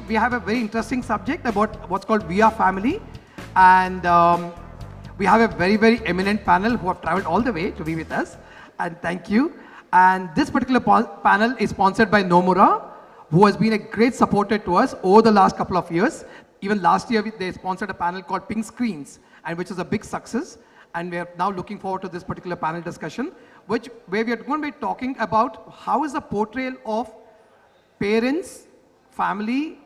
we have a very interesting subject about what's called We Are Family. And we have a very, very eminent panel who have traveled all the way to be with us. And thank you. And this particular panel is sponsored by Nomura, who has been a great supporter to us over the last couple of years. Even last year, they sponsored a panel called Pink Screens, and which is a big success. And we are now looking forward to this particular panel discussion, where we are going to be talking about how is the portrayal of parents, family,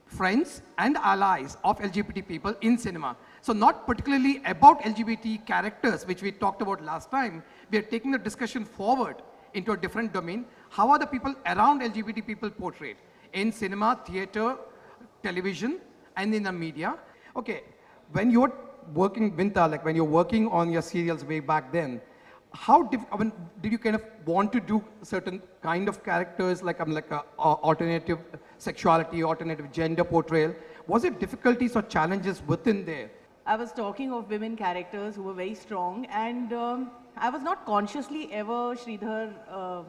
friends, and allies of LGBT people in cinema. So not particularly about LGBT characters, which we talked about last time. We are taking the discussion forward into a different domain. How are the people around LGBT people portrayed in cinema, theater, television, and in the media? Okay, when you're working, Vinta, like when you're working on your serials way back then, how did you kind of want to do certain kind of characters, like a alternative sexuality, alternative gender portrayal? Was it difficulties or challenges within there? I was talking of women characters who were very strong, and I was not consciously ever, Sridhar,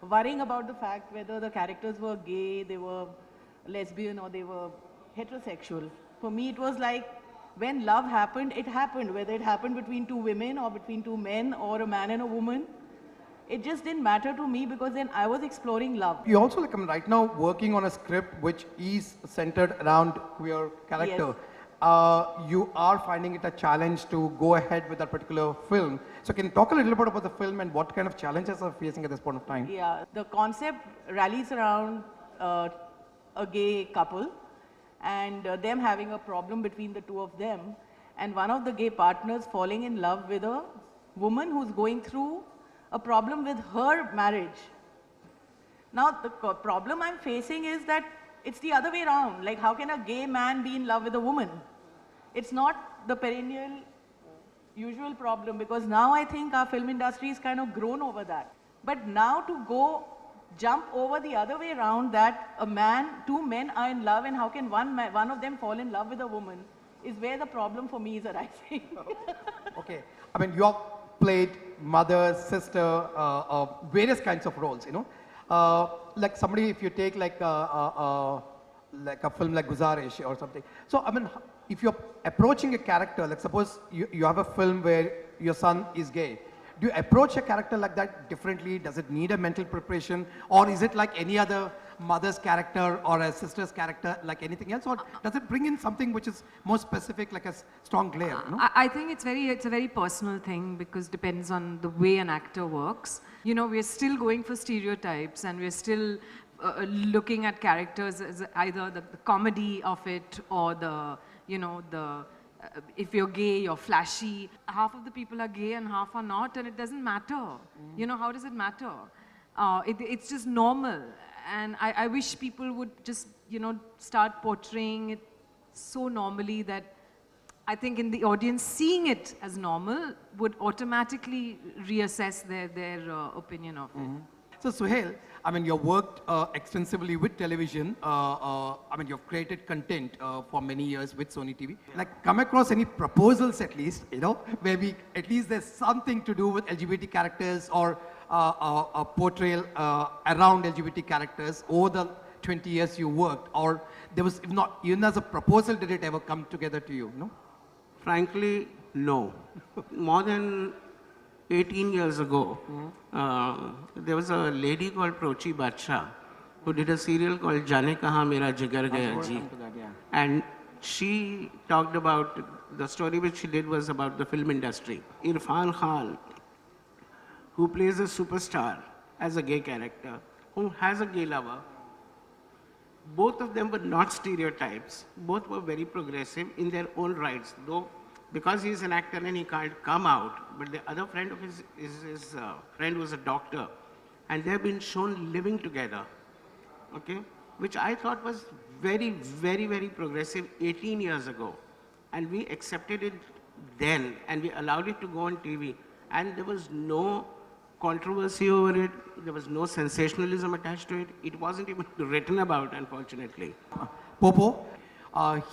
worrying about the fact whether the characters were gay, they were lesbian, or they were heterosexual. For me, it was like, when love happened, it happened. Whether it happened between two women or between two men or a man and a woman, it just didn't matter to me, because then I was exploring love. You also, like, right now working on a script which is centered around queer character. Yes. You are finding it a challenge to go ahead with that particular film. So can you talk a little bit about the film and what kind of challenges are facing at this point of time? Yeah, the concept rallies around a gay couple, and them having a problem between the two of them, and one of the gay partners falling in love with a woman who's going through a problem with her marriage. Now, the problem I'm facing is that it's the other way around. Like, how can a gay man be in love with a woman? It's not the perennial, usual problem, because now I think our film industry is kind of grown over that. But now to jump over the other way around, that two men are in love, and how can one of them fall in love with a woman, is where the problem for me is arising. Okay, I mean, you have played mother, sister, various kinds of roles, you know. Like somebody, if you take like a film like Guzarish or something. So, I mean, if you're approaching a character, like suppose you have a film where your son is gay, do you approach a character like that differently? Does it need a mental preparation? Or is it like any other mother's character or a sister's character, like anything else? Or does it bring in something which is more specific, like a strong glare? You know? I think it's a very personal thing, because it depends on the way an actor works. You know, we're still going for stereotypes, and we're still looking at characters as either the comedy of it, or the, you know, if you're gay, you're flashy. Half of the people are gay and half are not, and it doesn't matter. You know, how does it matter? It's just normal. And I wish people would just, you know, start portraying it so normally that I think in the audience, seeing it as normal would automatically reassess their opinion of it. So Suhail, I mean, you've worked extensively with television. I mean, you've created content for many years with Sony TV. Like, come across any proposals at least, you know, where at least there's something to do with LGBT characters or a portrayal around LGBT characters over the 20 years you worked, or there was, if not, even as a proposal, did it ever come together to you, no? Frankly, no. More than 18 years ago, there was a lady called Prochi Bacha who did a serial called Jane Kahan Mera Jigar Gaya Ji. And she talked about, the story which she did was about the film industry. Irfan Khan, who plays a superstar as a gay character, who has a gay lover. Both of them were not stereotypes. Both were very progressive in their own rights, though because he's an actor and he can't come out, but the other friend of his friend was a doctor, and they've been shown living together, okay? Which I thought was very, very, very progressive 18 years ago. And we accepted it then, and we allowed it to go on TV. And there was no controversy over it, there was no sensationalism attached to it. It wasn't even written about, unfortunately. Popo,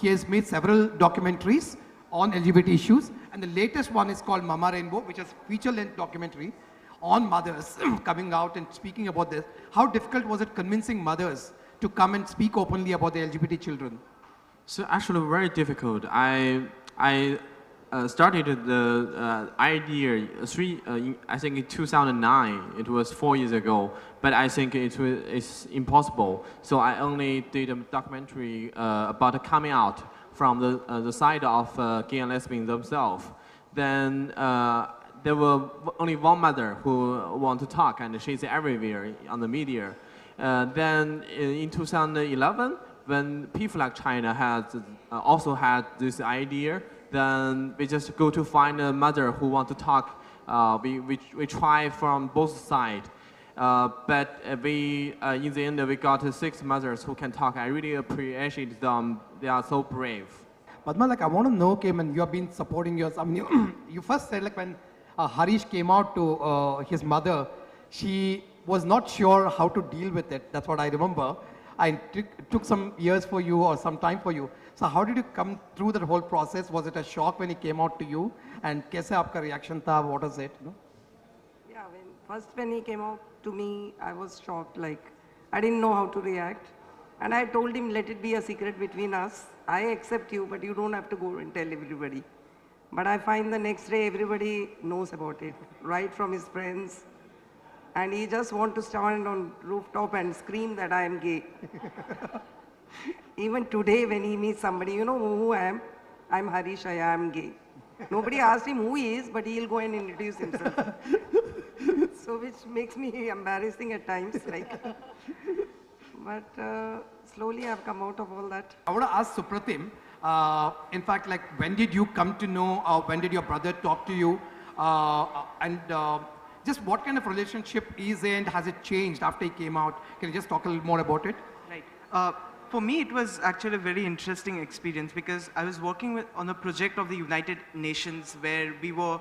he has made several documentaries on LGBT issues, and the latest one is called Mama Rainbow, which is a feature-length documentary on mothers coming out and speaking about this. How difficult was it convincing mothers to come and speak openly about the LGBT children? So actually very difficult. I started the idea I think in 2009. It was 4 years ago, but I think it's impossible. So I only did a documentary about coming out from the side of gay and lesbian themselves. Then there were only one mother who wanted to talk, and she's everywhere on the media. Then in 2011, when people like China had also had this idea, then we just go to find a mother who want to talk. We try from both sides, but we in the end we got 6 mothers who can talk. I really appreciate them. They are so brave. Padma, like I want to know, Kim, and you have been supporting yours. I mean, you first said like when Harish came out to his mother, she was not sure how to deal with it. That's what I remember. And it took some years for you or some time for you. So how did you come through that whole process? Was it a shock when he came out to you? And kaise aapka reaction tha? What was it? No? Yeah, when he came out to me, I was shocked. Like, I didn't know how to react. And I told him, let it be a secret between us. I accept you, but you don't have to go and tell everybody. But I find the next day everybody knows about it, right from his friends. And he just wants to stand on rooftop and scream that I am gay. Even today when he meets somebody, you know who I am? I'm Harish Iyer, I'm gay. Nobody asked him who he is, but he'll go and introduce himself. So which makes me embarrassing at times. Like. But slowly I've come out of all that. I want to ask Supratim, in fact, like when did you come to know, when did your brother talk to you? And just what kind of relationship is and has it changed after he came out? Can you just talk a little more about it? Right. For me, it was actually a very interesting experience because I was working on a project of the United Nations where we were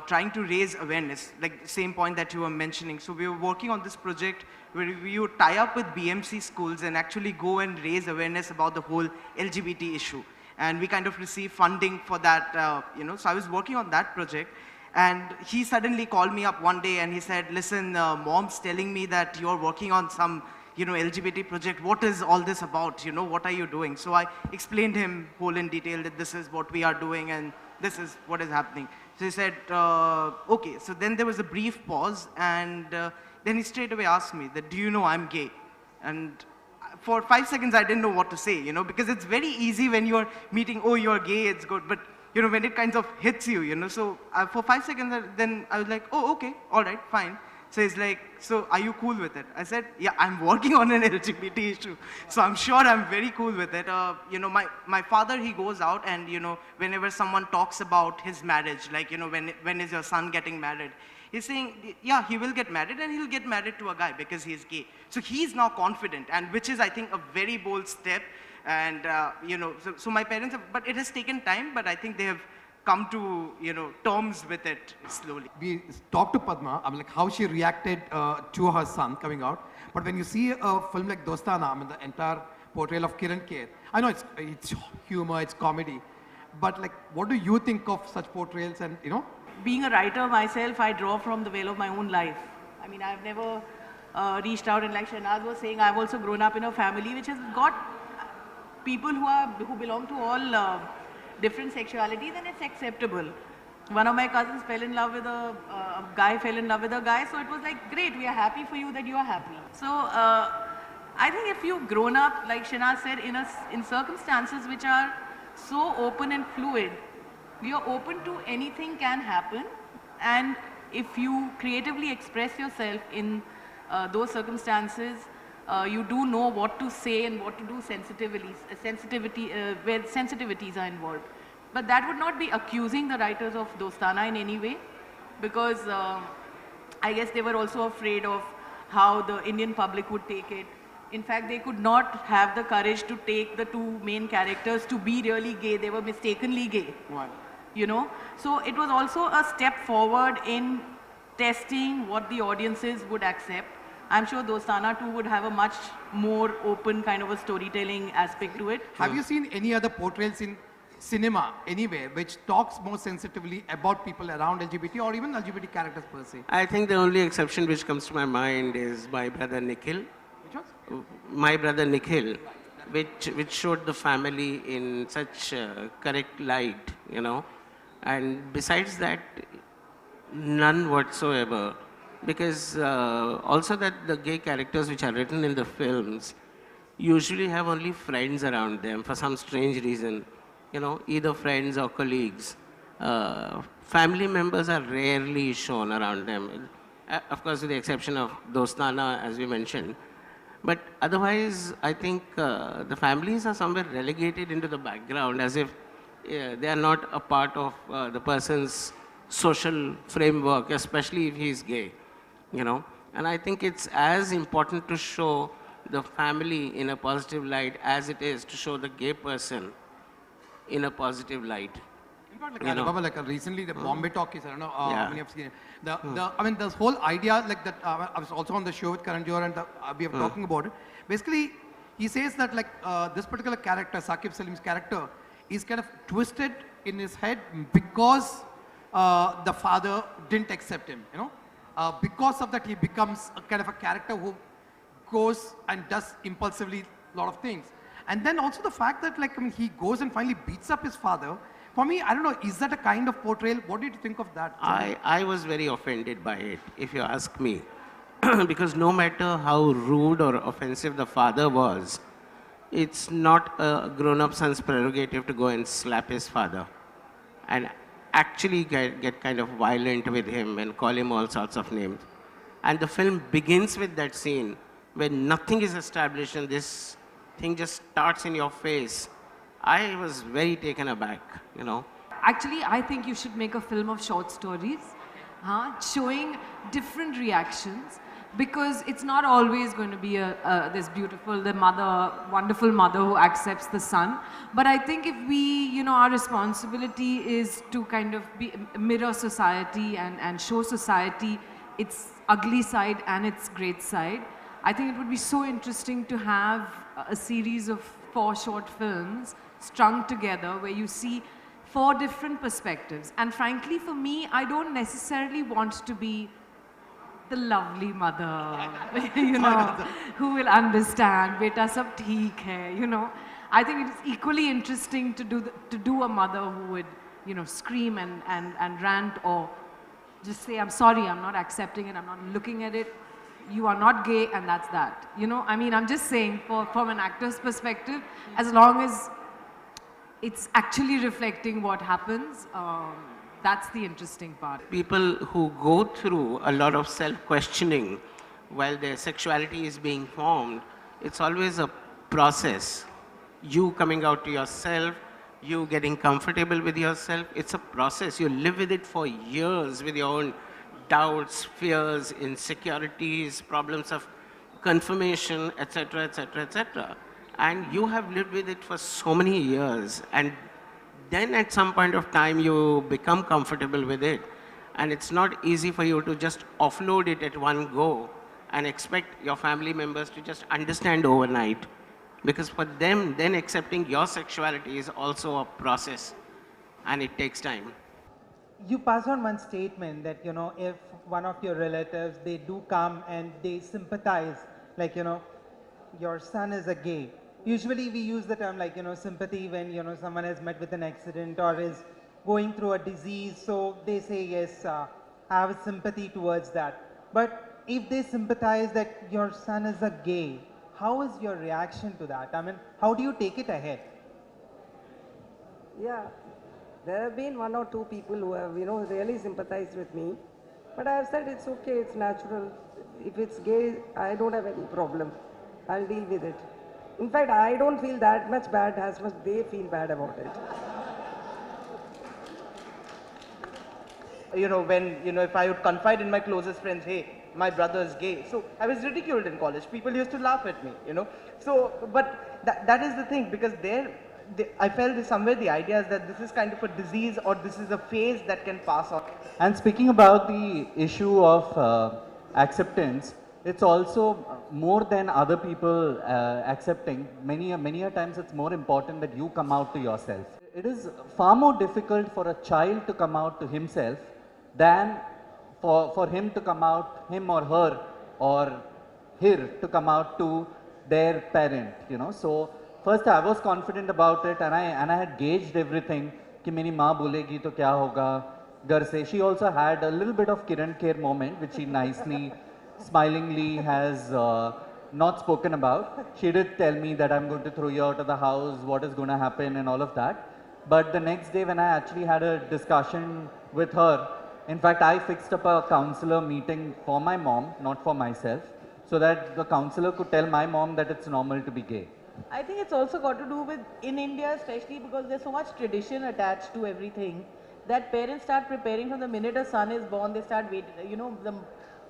trying to raise awareness, like the same point that you were mentioning. So we were working on this project where we would tie up with BMC schools and actually go and raise awareness about the whole LGBT issue. And we kind of received funding for that, So I was working on that project. And he suddenly called me up one day and he said, listen, mom's telling me that you're working on some, LGBT project. What is all this about? What are you doing? So I explained him whole in detail that this is what we are doing and this is what is happening. So he said, okay. So then there was a brief pause and then he straight away asked me that, do you know I'm gay? And for 5 seconds, I didn't know what to say, because it's very easy when you're meeting, oh, you're gay, it's good. But when it kind of hits you, So for 5 seconds, then I was like, oh, okay, all right, fine. So he's like, so are you cool with it? I said, yeah, I'm working on an LGBT issue. So I'm sure I'm very cool with it. My father, he goes out and, whenever someone talks about his marriage, like, when is your son getting married? He's saying, yeah, he will get married and he'll get married to a guy because he's gay. So he's now confident, and which is, I think, a very bold step. And, so my parents have, but it has taken time, but I think they have come to, terms with it slowly. We talked to Padma, like how she reacted to her son coming out. But when you see a film like Dostana, the entire portrayal of Kiran Kher, I know it's humor, it's comedy, but like, what do you think of such portrayals and, Being a writer myself, I draw from the well of my own life. I mean, I've never reached out, and like Shernaz was saying, I've also grown up in a family which has got people who belong to all different sexualities, and it's acceptable. One of my cousins fell in love with a guy, fell in love with a guy, so it was like, great, we are happy for you that you are happy. So I think if you've grown up, like Shernaz said, in circumstances which are so open and fluid, you're open to anything can happen, and if you creatively express yourself in those circumstances, you do know what to say and what to do where sensitivities are involved. But that would not be accusing the writers of Dostana in any way, because I guess they were also afraid of how the Indian public would take it. In fact, they could not have the courage to take the 2 main characters to be really gay. They were mistakenly gay. Wow. So it was also a step forward in testing what the audiences would accept. I'm sure Dostana too would have a much more open kind of a storytelling aspect to it. Have you seen any other portrayals in cinema anywhere which talks more sensitively about people around LGBT or even LGBT characters per se? I think the only exception which comes to my mind is my brother Nikhil, My brother Nikhil, which showed the family in such correct light, you know. And besides that, none whatsoever. Because also that the gay characters which are written in the films usually have only friends around them for some strange reason. You know, either friends or colleagues. Family members are rarely shown around them. Of course, with the exception of Dostana, as we mentioned. But otherwise, I think the families are somewhere relegated into the background as if they are not a part of the person's social framework, especially if he is gay, you know. And I think it's as important to show the family in a positive light as it is to show the gay person in a positive light. In fact, like I remember, like recently the Bombay Talkies. I don't know how many have seen it. I mean, this whole idea, like that. I was also on the show with Karan Johar, and we were talking about it. Basically, he says that like this particular character, Saqib Salim's character, is kind of twisted in his head because the father didn't accept him. You know, because of that, he becomes a kind of a character who goes and does impulsively a lot of things. And then also the fact that like, I mean, he goes and finally beats up his father. For me, I don't know, is that a kind of portrayal? What did you think of that? I was very offended by it, if you ask me. Because no matter how rude or offensive the father was, it's not a grown-up son's prerogative to go and slap his father and actually get kind of violent with him and call him all sorts of names. And the film begins with that scene where nothing is established and this thing just starts in your face. I was very taken aback, you know. Actually, I think you should make a film of short stories, showing different reactions, because it's not always going to be this beautiful, wonderful mother who accepts the son. But I think if we, you know, our responsibility is to kind of mirror society and show society its ugly side and its great side. I think it would be so interesting to have a series of 4 short films strung together where you see 4 different perspectives. And frankly, for me, I don't necessarily want to be the lovely mother, you know, who will understand, beta sab theek hai, you know. I think it is equally interesting to do a mother who would, you know, scream and rant or just say, I'm sorry, I'm not accepting it, I'm not looking at it. You are not gay, and that's that. You know, I mean, I'm just saying, from an actor's perspective, as long as it's actually reflecting what happens, that's the interesting part. People who go through a lot of self-questioning while their sexuality is being formed, it's always a process. You coming out to yourself, you getting comfortable with yourself, it's a process. You live with it for years with your own doubts, fears, insecurities, problems of confirmation, etc., etc., etc. And you have lived with it for so many years. And then at some point of time, you become comfortable with it. And it's not easy for you to just offload it at one go and expect your family members to just understand overnight. Because for them, then accepting your sexuality is also a process. And it takes time. You pass on one statement that, you know, if one of your relatives, they do come and they sympathize, like, you know, your son is a gay. Usually we use the term like, you know, sympathy when, you know, someone has met with an accident or is going through a disease. So they say, yes, I have a sympathy towards that. But if they sympathize that your son is a gay, how is your reaction to that? I mean, how do you take it ahead? Yeah. There have been 1 or 2 people who have, you know, really sympathized with me. But I have said it's okay, it's natural. If it's gay, I don't have any problem. I'll deal with it. In fact, I don't feel that much bad as much they feel bad about it. You know, when, you know, if I would confide in my closest friends, hey, my brother is gay. So I was ridiculed in college. People used to laugh at me, you know. So, but that is the thing, because I felt somewhere the idea is that this is kind of a disease or this is a phase that can pass on. And speaking about the issue of acceptance, it's also more than other people accepting. Many a times it's more important that you come out to yourself. It is far more difficult for a child to come out to himself than for him to come out, him or her, or here to come out to their parent, you know. So first I was confident about it, and I had gauged everything. कि मेरी माँ बोलेगी तो क्या होगा घर से. She also had a little bit of Kiran Kher moment, which she nicely, smilingly has not spoken about. She did tell me that I'm going to throw you out of the house, what is going to happen and all of that. But the next day when I actually had a discussion with her, in fact, I fixed up a counselor meeting for my mom, not for myself, so that the counselor could tell my mom that it's normal to be gay. I think it's also got to do with, in India especially, because there's so much tradition attached to everything, that parents start preparing from the minute a son is born. They start waiting, you know, the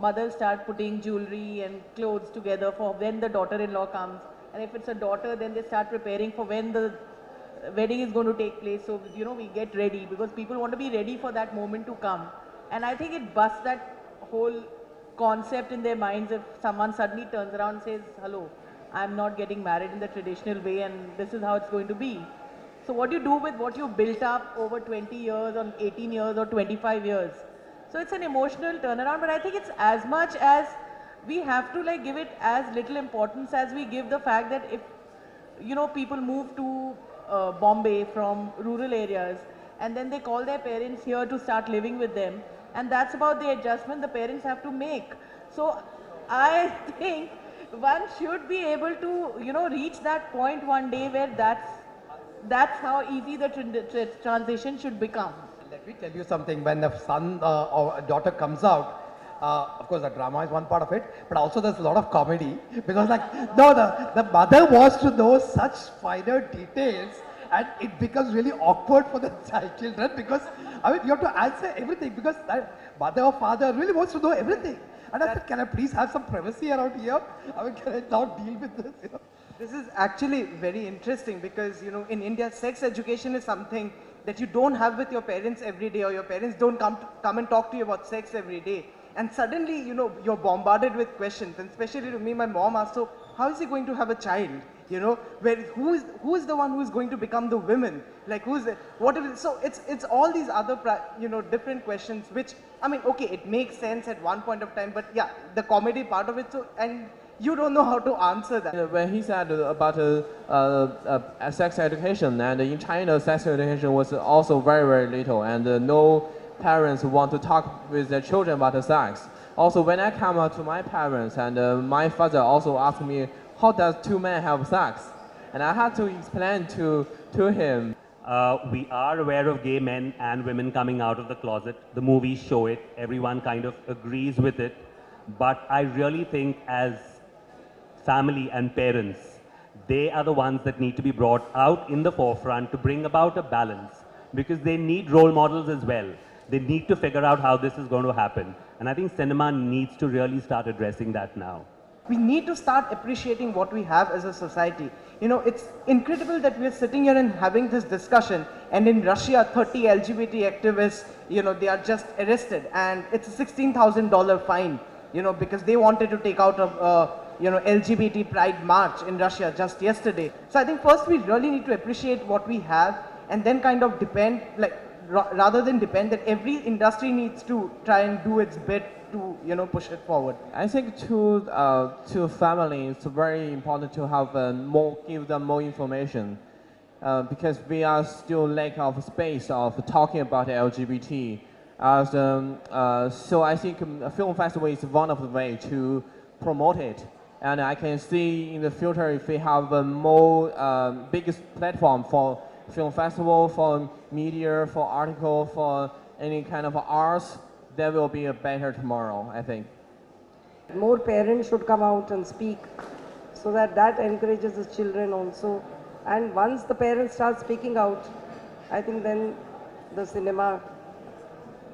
mothers start putting jewelry and clothes together for when the daughter-in-law comes. And if it's a daughter, then they start preparing for when the wedding is going to take place. So, you know, we get ready because people want to be ready for that moment to come. And I think it busts that whole concept in their minds if someone suddenly turns around and says, hello, I'm not getting married in the traditional way and this is how it's going to be. So what do you do with what you built up over 20 years or 18 years or 25 years? So it's an emotional turnaround, but I think it's as much as we have to like give it as little importance as we give the fact that if, you know, people move to Bombay from rural areas and then they call their parents here to start living with them, and that's about the adjustment the parents have to make. So I think one should be able to, you know, reach that point one day where that's how easy the transition should become. Let me tell you something. When a son or a daughter comes out, of course the drama is one part of it, but also there's a lot of comedy because like, no, the mother wants to know such finer details and it becomes really awkward for the children because, I mean, you have to answer everything because that mother or father really wants to know everything. And I said, can I please have some privacy around here? I mean, can I not deal with this? You know? This is actually very interesting because, you know, in India, sex education is something that you don't have with your parents every day, or your parents don't come and talk to you about sex every day. And suddenly, you know, you're bombarded with questions. And especially to me, my mom asked, so how is he going to have a child? You know, who is the one who is going to become the women? Like so it's all these other, you know, different questions, which, I mean, okay, it makes sense at one point of time, but yeah, the comedy part of it, so, and you don't know how to answer that. When he said about sex education, and in China, sex education was also very, very little, and no parents want to talk with their children about sex. Also, when I come out to my parents, and my father also asked me, how does two men have sex? And I had to explain to him. We are aware of gay men and women coming out of the closet. The movies show it. Everyone kind of agrees with it. But I really think as family and parents, they are the ones that need to be brought out in the forefront to bring about a balance, because they need role models as well. They need to figure out how this is going to happen. And I think cinema needs to really start addressing that now. We need to start appreciating what we have as a society. You know, it's incredible that we're sitting here and having this discussion, and in Russia, 30 LGBT activists, you know, they are just arrested, and it's a $16,000 fine, you know, because they wanted to take out a, you know, LGBT pride march in Russia just yesterday. So I think first we really need to appreciate what we have, and then kind of depend, like, rather than depend, that every industry needs to try and do its bit to, you know, push it forward. I think to families, it's very important to have give them more information, because we are still lack of space of talking about LGBT. So I think a film festival is one of the ways to promote it. And I can see in the future if we have a more biggest platform for film festival, for media, for article, for any kind of arts, there will be a better tomorrow, I think. More parents should come out and speak so that encourages the children also. And once the parents start speaking out, I think then the cinema,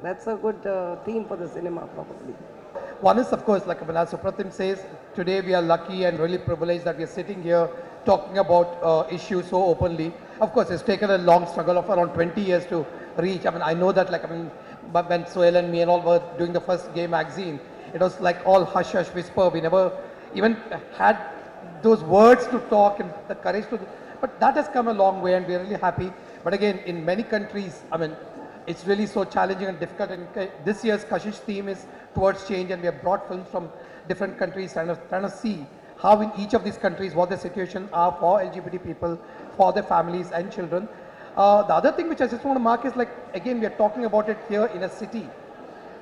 that's a good theme for the cinema probably. One is, of course, like as Supratim says, today we are lucky and really privileged that we are sitting here talking about issues so openly. Of course, it's taken a long struggle of around 20 years to reach. I mean, I know that, like, I mean, but when Suhail and me and all were doing the first gay magazine, it was like all hush hush whisper. We never even had those words to talk and the courage to. But that has come a long way, and we're really happy. But again, in many countries, I mean, it's really so challenging and difficult. And this year's Kashish theme is towards change, and we have brought films from different countries trying to see how in each of these countries what the situation are for LGBT people, for their families and children. The other thing which I just want to mark is, like, again, we are talking about it here in a city.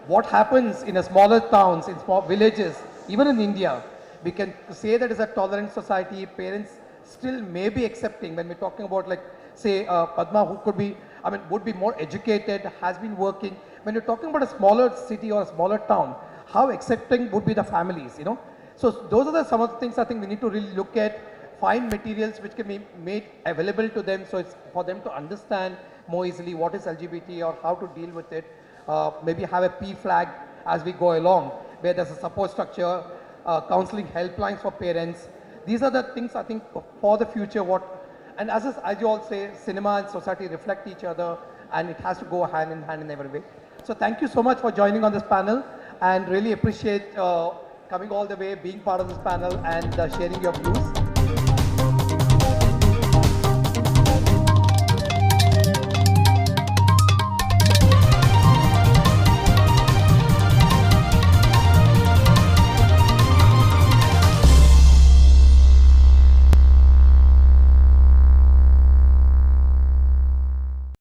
What happens in a smaller towns, in small villages, even in India, we can say that it's a tolerant society. Parents still may be accepting when we're talking about, like, say, Padma, who could be, I mean, would be more educated, has been working. When you're talking about a smaller city or a smaller town, how accepting would be the families, you know? So those are some of the things I think we need to really look at, find materials which can be made available to them, so it's for them to understand more easily what is LGBT or how to deal with it. Maybe have a P flag as we go along, where there's a support structure, counseling helplines for parents. These are the things I think for the future. And as you all say, cinema and society reflect each other, and it has to go hand in hand in every way. So thank you so much for joining on this panel, and really appreciate coming all the way, being part of this panel, and sharing your views.